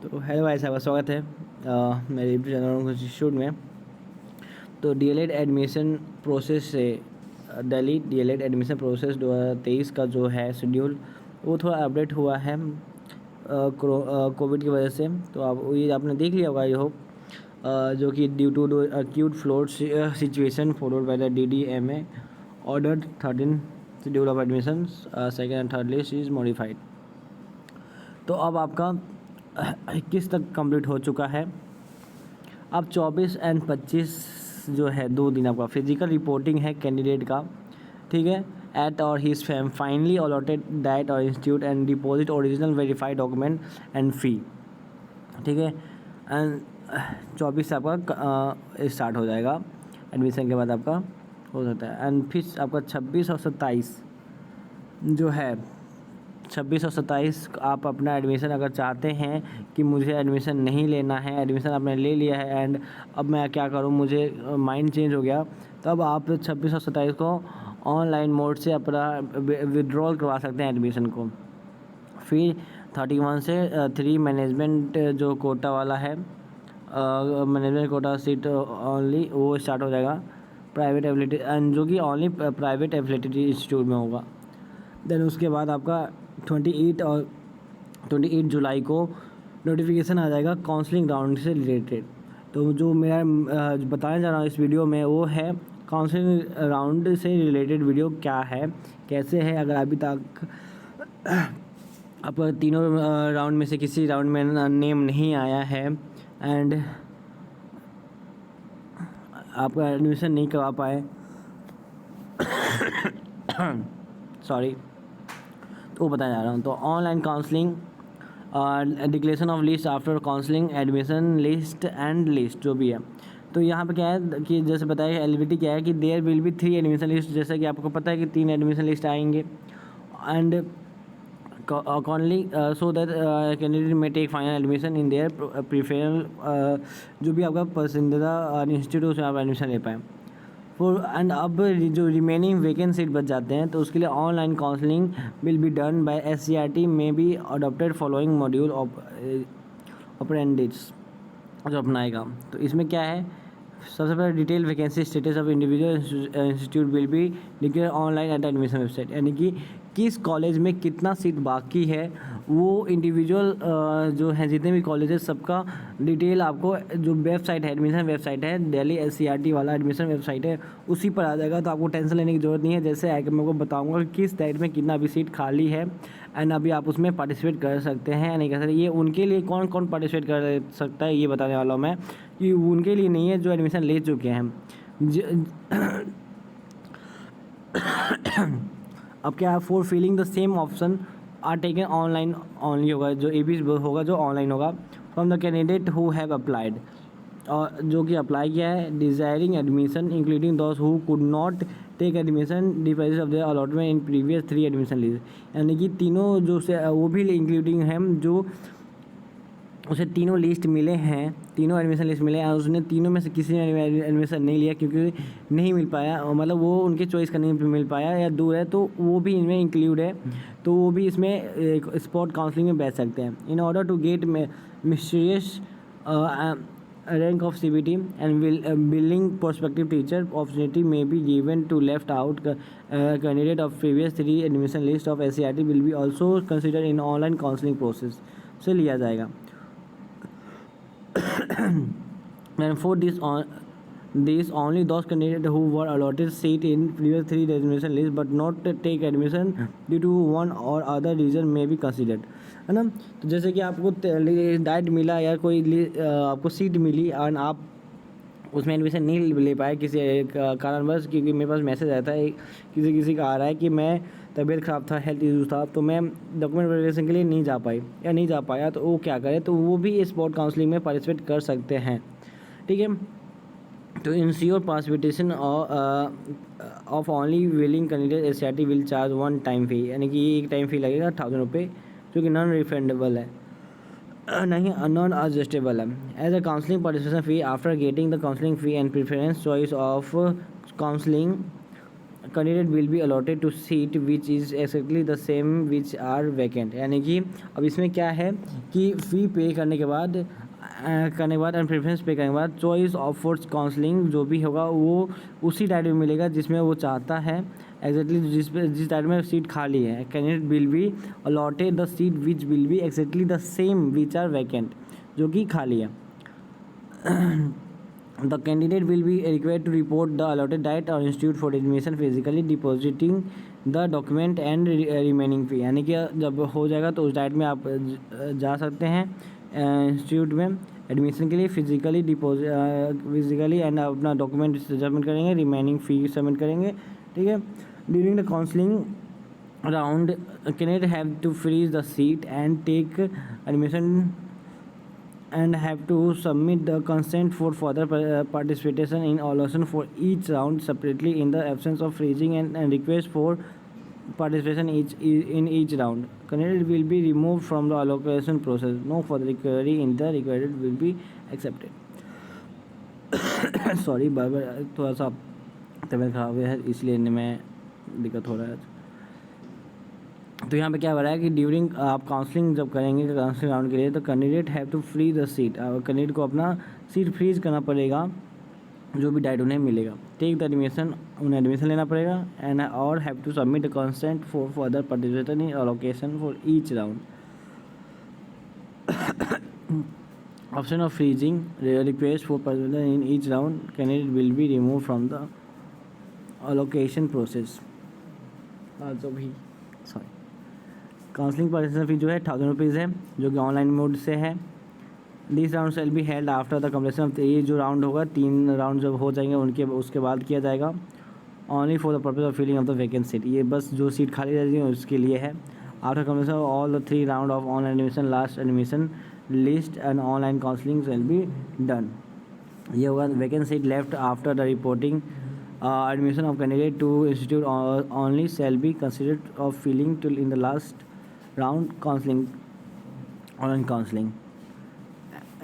तो हेलो भाई साहब, स्वागत है मेरे यूट्यूब चैनल इंस्टीट्यूट में। तो डीएलएड एडमिशन प्रोसेस से दिल्ली डीएलएड एडमिशन प्रोसेस 2023 का जो है शेड्यूल वो थोड़ा अपडेट हुआ है कोविड की वजह से। तो आप ये आपने देख लिया होगा, आई होप, जो कि due to acute flood situation followed by the DDMA order 13 schedule of admission second and third list is modified. तो अब आपका 21 तक कंप्लीट हो चुका है। अब 24 एंड 25 जो है 2 दिन आपका फिजिकल रिपोर्टिंग है कैंडिडेट का, ठीक है, एट और हिज फैम फाइनली अलॉटेड डाइट और institute and deposit original verified document and fee, ठीक है। एंड 24 से आपका स्टार्ट हो जाएगा, एडमिशन के बाद आपका हो सकता है। एंड फिर आपका 26 और 27 जो है 26 और 27 आप अपना एडमिशन अगर चाहते हैं कि मुझे एडमिशन नहीं लेना है, एडमिशन आपने ले लिया है एंड अब मैं क्या करूं, मुझे माइंड चेंज हो गया, तब आप 26 और 27 को ऑनलाइन मोड से अपना विड्रॉल करवा सकते हैं एडमिशन को। फिर 31 से 3 मैनेजमेंट जो कोटा वाला है, मैनेजमेंट कोटा सीट ओनली, वो स्टार्ट हो जाएगा प्राइवेट एफिलिएटेड, एंड जो कि ओनली प्राइवेट एफिलिएटेड इंस्टीट्यूट में होगा। देन उसके बाद आपका 28 जुलाई को नोटिफिकेशन आ जाएगा काउंसलिंग राउंड से रिलेटेड। तो जो मेरा बताने जा रहा हूँ इस वीडियो में वो है काउंसलिंग राउंड से रिलेटेड वीडियो क्या है, कैसे है। अगर अभी तक आपका तीनों राउंड में से किसी राउंड में नेम नहीं आया है एंड आपका एडमिशन नहीं करवा पाए सॉरी, तो बताया जा रहा हूँ। तो online counselling, declaration of list after counselling, admission list and list जो भी है। तो यहाँ पे क्या है कि जैसे बताया एलिजिबिलिटी क्या है कि there will be 3 admission list, जैसा कि आपको पता है कि 3 एडमिशन लिस्ट आएंगे and accordingly so that candidate में take final admission in their preference, जो भी आपका पसंदीदा इंस्टीट्यूट से आप एडमिशन ले पाएँ। एंड अब जो रिमेनिंग वैकेंट सीट बच जाते हैं तो उसके लिए online counselling will be done by SCRT में be adopted following module of apprentice जो अपनाएगा। तो इसमें क्या है, सबसे पहले detail vacancy status of individual institute will be declare online at admission website, यानी कि किस कॉलेज में कितना सीट बाकी है वो इंडिविजुअल जो है जितने भी कॉलेज है सबका डिटेल आपको जो वेबसाइट है, एडमिशन वेबसाइट है, दिल्ली SCRT वाला एडमिशन वेबसाइट है, उसी पर आ जाएगा। तो आपको टेंशन लेने की ज़रूरत नहीं है। जैसे आएगा मैं को बताऊंगा कि किस डेट में कितना भी सीट खाली है एंड अभी आप उसमें पार्टिसिपेट कर सकते हैं या नहीं कर सकते। ये उनके लिए कौन कौन पार्टिसिपेट कर सकता है ये बताने वाला हूँ मैं, कि उनके लिए नहीं है जो एडमिशन ले चुके हैं। अब क्या, for filling the same option are taken online only होगा, जो ए बी होगा जो ऑनलाइन होगा from the candidate who have applied, और जो कि अप्लाई किया है, desiring admission including those who could not take admission device of the allotment in previous 3 admission list, यानी कि तीनों जो से वो भी इंक्लूडिंग हैं जो उसे तीनों लिस्ट मिले हैं, तीनों एडमिशन लिस्ट मिले हैं, उसने तीनों में से किसी ने एडमिशन नहीं लिया क्योंकि नहीं मिल पाया, मतलब वो उनके चॉइस का नहीं मिल पाया या दूर है, तो वो भी इनमें इंक्लूड है। तो वो भी इसमें स्पॉट काउंसलिंग में बैठ सकते हैं। In order to get mysterious rank of CBT and billing prospective teacher opportunity may be given to left out candidate of previous 3 admission list of SCRT will be also considered in online counseling process से लिया जाएगा। And for this only those candidates who were allotted seat in previous 3 admission list but not take admission due to one or other reason may be considered, है ना। तो जैसे कि आपको diet मिला या कोई आपको सीट मिली और आप उसमें एडमिशन नहीं ले पाए किसी कारणवश, क्योंकि मेरे पास मैसेज आता है किसी का आ रहा है कि मैं तबीयत ख़राब था, हेल्थ इशू था, तो मैं डॉक्यूमेंट वेरिफिकेशन के लिए नहीं जा पाई या नहीं जा पाया, तो वो क्या करे, तो वो भी स्पॉट काउंसलिंग में पार्टिसिपेट कर सकते हैं, ठीक है। तो ensure participation of only willing candidate SCRT will charge 1 time fee, यानी कि एक टाइम फ़ी लगेगा 1000 रुपये, जो कि नॉन रिफंडेबल है, नहीं नॉन एडजस्टेबल है। As a counselling participation fee after getting the counselling fee and preference choice of counselling candidate will be allotted to seat which is exactly the same which are vacant. यानी कि अब इसमें क्या है कि फ़ी पे करने के बाद एंड प्रेफरेंस पे करने के बाद चॉइस ऑफ फॉर काउंसलिंग जो भी होगा वो उसी टाइप में मिलेगा जिसमें वो चाहता है एक्जैक्टली जिस टाइप में सीट खाली है। Candidate will be allotted the seat which will be exactly the same which are vacant, जो कि खाली है। The candidate will be required to report the allotted date or institute for admission physically depositing the document and remaining fee। यानी कि जब हो जाएगा तो उस डाइट में आप जा सकते हैं इंस्टीट्यूट में एडमिशन के लिए फिजिकली एंड अपना डॉक्यूमेंट सबमिट करेंगे, रिमेनिंग फ़ी सबमिट करेंगे, ठीक है। During the counselling round candidate have to freeze the seat and take admission and have to submit the consent for further participation in allocation for each round separately in the absence of freezing and request for participation in each round. Candidate will be removed from the allocation process. No further inquiry in the required will be accepted। Sorry बार थोड़ा सा तबीयत खराब है इसलिए मैं दिक्कत हो रहा है। तो यहाँ पे क्या हो रहा है कि ड्यूरिंग आप काउंसलिंग जब करेंगे काउंसलिंग राउंड के लिए तो candidate have to free the seat, candidate को अपना सीट फ्रीज करना पड़ेगा जो भी डाइट उन्हें मिलेगा। टेक द एडमिशन, उन्हें एडमिशन लेना पड़ेगा एंड और have to submit the consent for further participation in allocation for each round. Option of freezing request for participation in each round candidate will be remove from the allocation process. जो भी sorry counselling participation फी जो है 1000 rupees है, जो कि online mode से है। This round shall be held after the completion of ये जो राउंड होगा 3 राउंड जब हो जाएंगे उसके बाद किया जाएगा। Only for the purpose of filling of the vacant seat, ये बस जो सीट खाली रह है उसके लिए है। After completion of all the 3 round of online admission last admission list and online counselling shall be done. ये होगा vacant seat left after the reporting admission of candidate to institute only shall be considered of filling till in the last round counseling online counseling.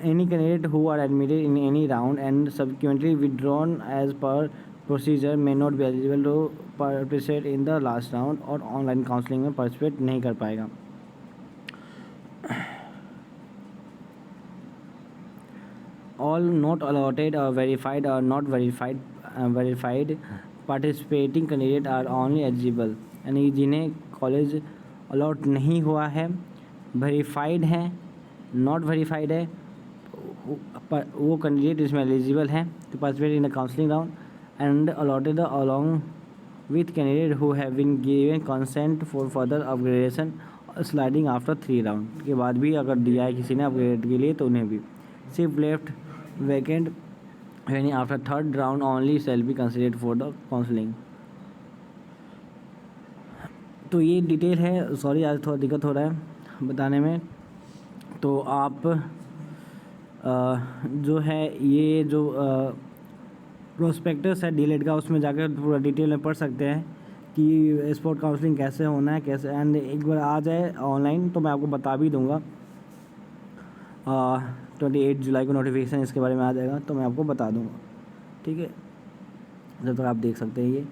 Any candidate who are admitted in any round and subsequently withdrawn as per procedure may not be eligible to participate in the last round और online counseling में participate नहीं कर पाएगा। All not allotted or verified or not verified participating candidate are only eligible, यानी जिन्हें college allot नहीं हुआ है, वेरीफाइड हैं, नॉट वेरीफाइड है, वो कैंडिडेट इसमें एलिजिबल हैं to participate in the counselling round and allotted along with candidate who have been given consent for further upgradation sliding after 3 round के बाद भी अगर दिया है किसी ने अपग्रेड के लिए तो उन्हें भी। सिर्फ लेफ्ट वैकेंट यानी after 3rd round only shall be considered for the counselling. तो ये डिटेल है, सॉरी आज थोड़ा दिक्कत हो रहा है बताने में। तो आप जो है ये जो प्रोस्पेक्टस है डीएलएड का उसमें जाकर पूरा डिटेल में पढ़ सकते हैं कि स्पोर्ट काउंसलिंग कैसे होना है कैसे, एंड एक बार आ जाए ऑनलाइन तो मैं आपको बता भी दूंगा। 28 जुलाई को नोटिफिकेशन इसके बारे में आ जाएगा तो मैं आपको बता दूंगा, ठीक है। जब तक आप देख सकते हैं ये,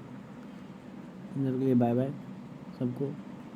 जब के लिए बाय बाय सबको।